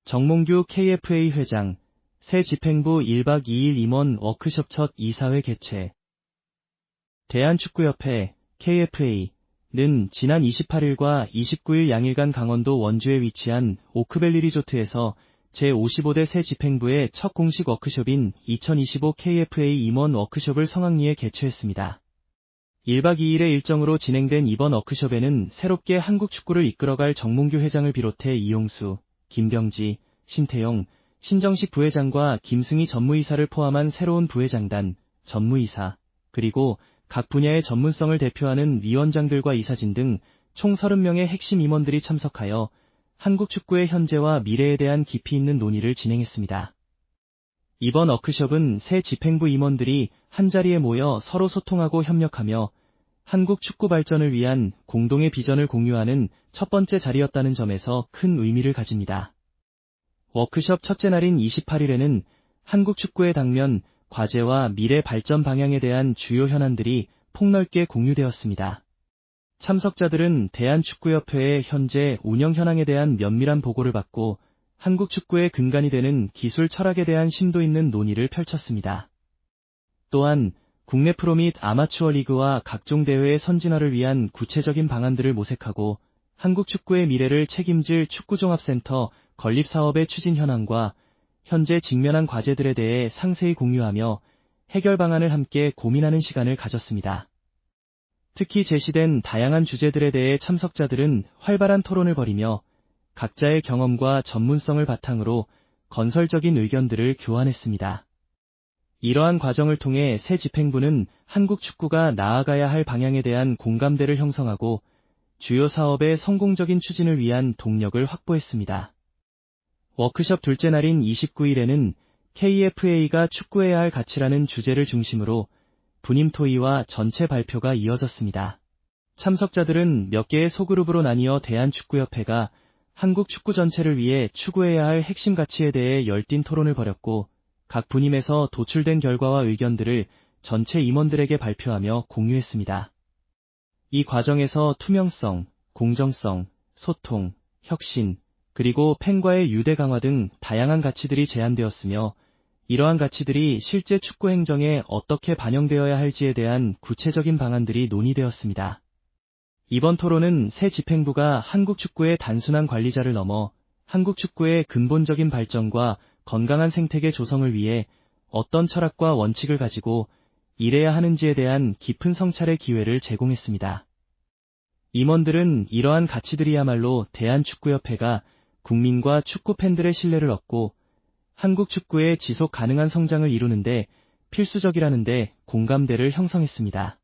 정몽규 KFA 회장, 새 집행부 1박 2일 임원 워크숍 첫 이사회 개최. 대한축구협회, KFA는 지난 28일과 29일 양일간 강원도 원주에 위치한 오크밸리 리조트에서 제55대 새 집행부의 첫 공식 워크숍인 2025 KFA 임원 워크숍을 성황리에 개최했습니다. 1박 2일의 일정으로 진행된 이번 워크숍에는 새롭게 한국 축구를 이끌어갈 정몽규 회장을 비롯해 이용수, 김병지, 신태용, 신정식 부회장과 김승희 전무이사를 포함한 새로운 부회장단, 전무이사, 그리고 각 분야의 전문성을 대표하는 위원장들과 이사진 등 총 30명의 핵심 임원들이 참석하여 한국 축구의 현재와 미래에 대한 깊이 있는 논의를 진행했습니다. 이번 워크숍은 새 집행부 임원들이 한자리에 모여 서로 소통하고 협력하며 한국 축구 발전을 위한 공동의 비전을 공유하는 첫 번째 자리였다는 점에서 큰 의미를 가집니다. 워크숍 첫째 날인 28일에는 한국 축구의 당면, 과제와 미래 발전 방향에 대한 주요 현안들이 폭넓게 공유되었습니다. 참석자들은 대한축구협회의 현재 운영 현황에 대한 면밀한 보고를 받고 한국 축구의 근간이 되는 기술 철학에 대한 심도 있는 논의를 펼쳤습니다. 또한 국내 프로 및 아마추어 리그와 각종 대회의 선진화를 위한 구체적인 방안들을 모색하고 한국 축구의 미래를 책임질 축구종합센터 건립 사업의 추진 현황과 현재 직면한 과제들에 대해 상세히 공유하며 해결 방안을 함께 고민하는 시간을 가졌습니다. 특히 제시된 다양한 주제들에 대해 참석자들은 활발한 토론을 벌이며 각자의 경험과 전문성을 바탕으로 건설적인 의견들을 교환했습니다. 이러한 과정을 통해 새 집행부는 한국 축구가 나아가야 할 방향에 대한 공감대를 형성하고 주요 사업의 성공적인 추진을 위한 동력을 확보했습니다. 워크숍 둘째 날인 29일에는 KFA가 축구해야 할 가치라는 주제를 중심으로 분임 토의와 전체 발표가 이어졌습니다. 참석자들은 몇 개의 소그룹으로 나뉘어 대한축구협회가 한국 축구 전체를 위해 추구해야 할 핵심 가치에 대해 열띤 토론을 벌였고 각 분임에서 도출된 결과와 의견들을 전체 임원들에게 발표하며 공유했습니다. 이 과정에서 투명성, 공정성, 소통, 혁신, 그리고 팬과의 유대 강화 등 다양한 가치들이 제안되었으며 이러한 가치들이 실제 축구 행정에 어떻게 반영되어야 할지에 대한 구체적인 방안들이 논의되었습니다. 이번 토론은 새 집행부가 한국 축구의 단순한 관리자를 넘어 한국 축구의 근본적인 발전과 건강한 생태계 조성을 위해 어떤 철학과 원칙을 가지고 일해야 하는지에 대한 깊은 성찰의 기회를 제공했습니다. 임원들은 이러한 가치들이야말로 대한축구협회가 국민과 축구 팬들의 신뢰를 얻고 한국 축구의 지속 가능한 성장을 이루는데 필수적이라는데 공감대를 형성했습니다.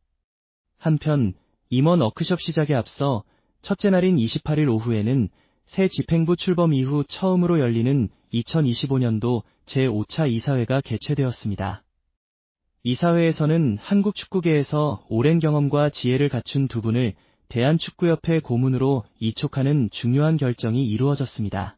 한편 임원 워크숍 시작에 앞서 첫째 날인 28일 오후에는 새 집행부 출범 이후 처음으로 열리는 2025년도 제5차 이사회가 개최되었습니다. 이사회에서는 한국 축구계에서 오랜 경험과 지혜를 갖춘 두 분을 대한축구협회 고문으로 이촉하는 중요한 결정이 이루어졌습니다.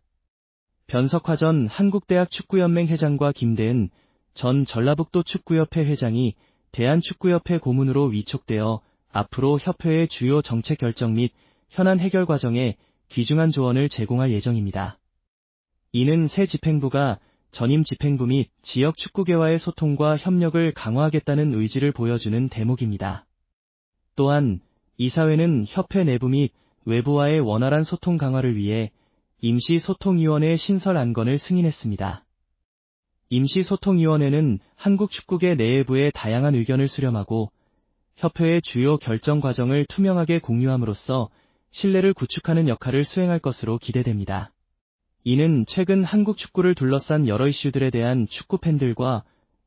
변석화 전 한국대학축구연맹 회장과 김대은 전 전라북도 축구협회 회장이 대한축구협회 고문으로 위촉되어 앞으로 협회의 주요 정책 결정 및 현안 해결 과정에 귀중한 조언을 제공할 예정입니다. 이는 새 집행부가 전임 집행부 및 지역 축구계와의 소통과 협력을 강화하겠다는 의지를 보여주는 대목입니다. 또한 이사회는 협회 내부 및 외부와의 원활한 소통 강화를 위해 임시소통위원회 신설 안건을 승인했습니다. 임시소통위원회는 한국 축구계 내부의 다양한 의견을 수렴하고 협회의 주요 결정 과정을 투명하게 공유함으로써 신뢰를 구축하는 역할을 수행할 것으로 기대됩니다. 이는 최근 한국 축구를 둘러싼 여러 이슈들에 대한 축구 팬들과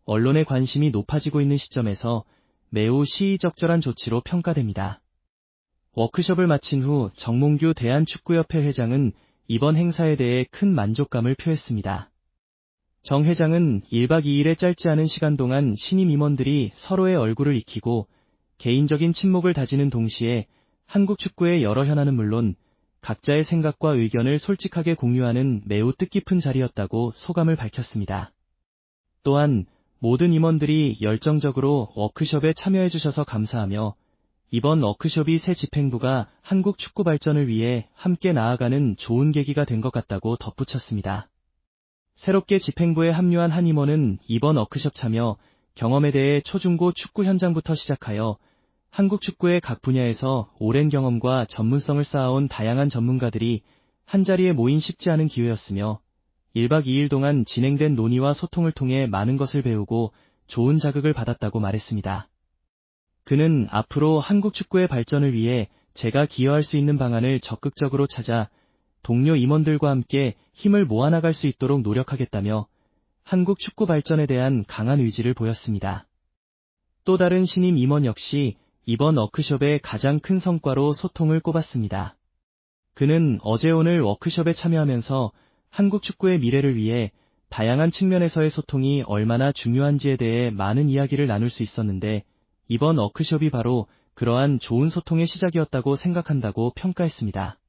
언론의 관심이 높아지고 있는 시점에서 매우 시의적절한 조치로 평가됩니다. 워크숍을 마친 후 정몽규 대한축구협회 회장은 이번 행사에 대해 큰 만족감을 표했습니다. 정 회장은 1박 2일의 짧지 않은 시간 동안 신임 임원들이 서로의 얼굴을 익히고 개인적인 친목을 다지는 동시에 한국 축구의 여러 현안은 물론 각자의 생각과 의견을 솔직하게 공유하는 매우 뜻깊은 자리였다고 소감을 밝혔습니다. 또한 모든 임원들이 열정적으로 워크숍에 참여해 주셔서 감사하며 이번 워크숍이 새 집행부가 한국 축구 발전을 위해 함께 나아가는 좋은 계기가 된 것 같다고 덧붙였습니다. 새롭게 집행부에 합류한 한 임원은 이번 워크숍 참여 경험에 대해 초중고 축구 현장부터 시작하여 한국 축구의 각 분야에서 오랜 경험과 전문성을 쌓아온 다양한 전문가들이 한자리에 모인 쉽지 않은 기회였으며 1박 2일 동안 진행된 논의와 소통을 통해 많은 것을 배우고 좋은 자극을 받았다고 말했습니다. 그는 앞으로 한국 축구의 발전을 위해 제가 기여할 수 있는 방안을 적극적으로 찾아 동료 임원들과 함께 힘을 모아나갈 수 있도록 노력하겠다며 한국 축구 발전에 대한 강한 의지를 보였습니다. 또 다른 신임 임원 역시 이번 워크숍의 가장 큰 성과로 소통을 꼽았습니다. 그는 어제 오늘 워크숍에 참여하면서 한국 축구의 미래를 위해 다양한 측면에서의 소통이 얼마나 중요한지에 대해 많은 이야기를 나눌 수 있었는데 이번 워크숍이 바로 그러한 좋은 소통의 시작이었다고 생각한다고 평가했습니다.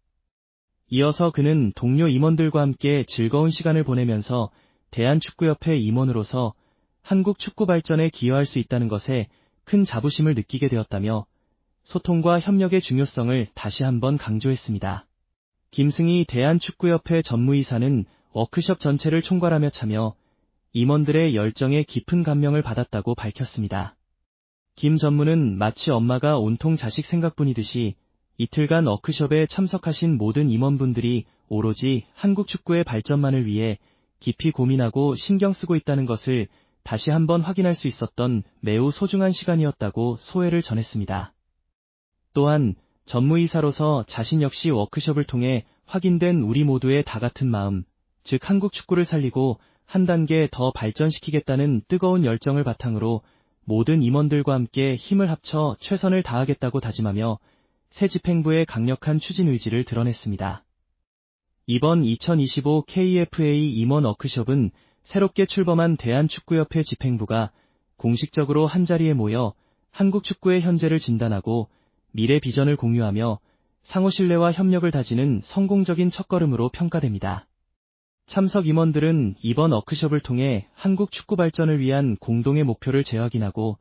이어서 그는 동료 임원들과 함께 즐거운 시간을 보내면서 대한축구협회 임원으로서 한국 축구 발전에 기여할 수 있다는 것에 큰 자부심을 느끼게 되었다며 소통과 협력의 중요성을 다시 한번 강조했습니다. 김승희 대한축구협회 전무이사는 워크숍 전체를 총괄하며 참여 임원들의 열정에 깊은 감명을 받았다고 밝혔습니다. 김 전무는 마치 엄마가 온통 자식 생각뿐이듯이 이틀간 워크숍에 참석하신 모든 임원분들이 오로지 한국 축구의 발전만을 위해 깊이 고민하고 신경 쓰고 있다는 것을 다시 한번 확인할 수 있었던 매우 소중한 시간이었다고 소회를 전했습니다. 또한 전무이사로서 자신 역시 워크숍을 통해 확인된 우리 모두의 다 같은 마음, 즉 한국 축구를 살리고 한 단계 더 발전시키겠다는 뜨거운 열정을 바탕으로 모든 임원들과 함께 힘을 합쳐 최선을 다하겠다고 다짐하며 새 집행부의 강력한 추진 의지를 드러냈습니다. 이번 2025 KFA 임원 워크숍은 새롭게 출범한 대한축구협회 집행부가 공식적으로 한자리에 모여 한국 축구의 현재를 진단하고 미래 비전을 공유하며 상호 신뢰와 협력을 다지는 성공적인 첫걸음으로 평가됩니다. 참석 임원들은 이번 워크숍을 통해 한국 축구 발전을 위한 공동의 목표를 재확인하고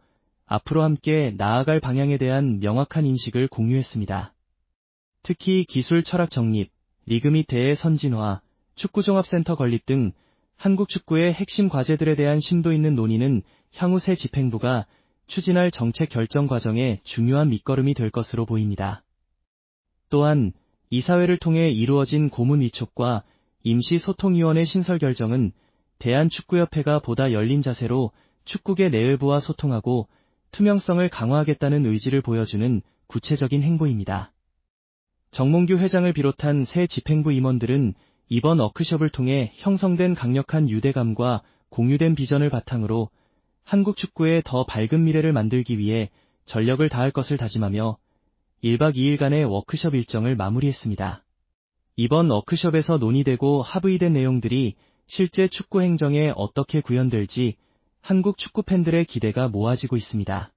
앞으로 함께 나아갈 방향에 대한 명확한 인식을 공유했습니다. 특히 기술 철학 정립, 리그 및 대회 선진화, 축구종합센터 건립 등 한국 축구의 핵심 과제들에 대한 심도 있는 논의는 향후 새 집행부가 추진할 정책 결정 과정에 중요한 밑거름이 될 것으로 보입니다. 또한 이사회를 통해 이루어진 고문 위촉과 임시소통위원회 신설 결정은 대한축구협회가 보다 열린 자세로 축구계 내외부와 소통하고 투명성을 강화하겠다는 의지를 보여주는 구체적인 행보입니다. 정몽규 회장을 비롯한 새 집행부 임원들은 이번 워크숍을 통해 형성된 강력한 유대감과 공유된 비전을 바탕으로 한국 축구의 더 밝은 미래를 만들기 위해 전력을 다할 것을 다짐하며 1박 2일간의 워크숍 일정을 마무리했습니다. 이번 워크숍에서 논의되고 합의된 내용들이 실제 축구 행정에 어떻게 구현될지 한국 축구 팬들의 기대가 모아지고 있습니다.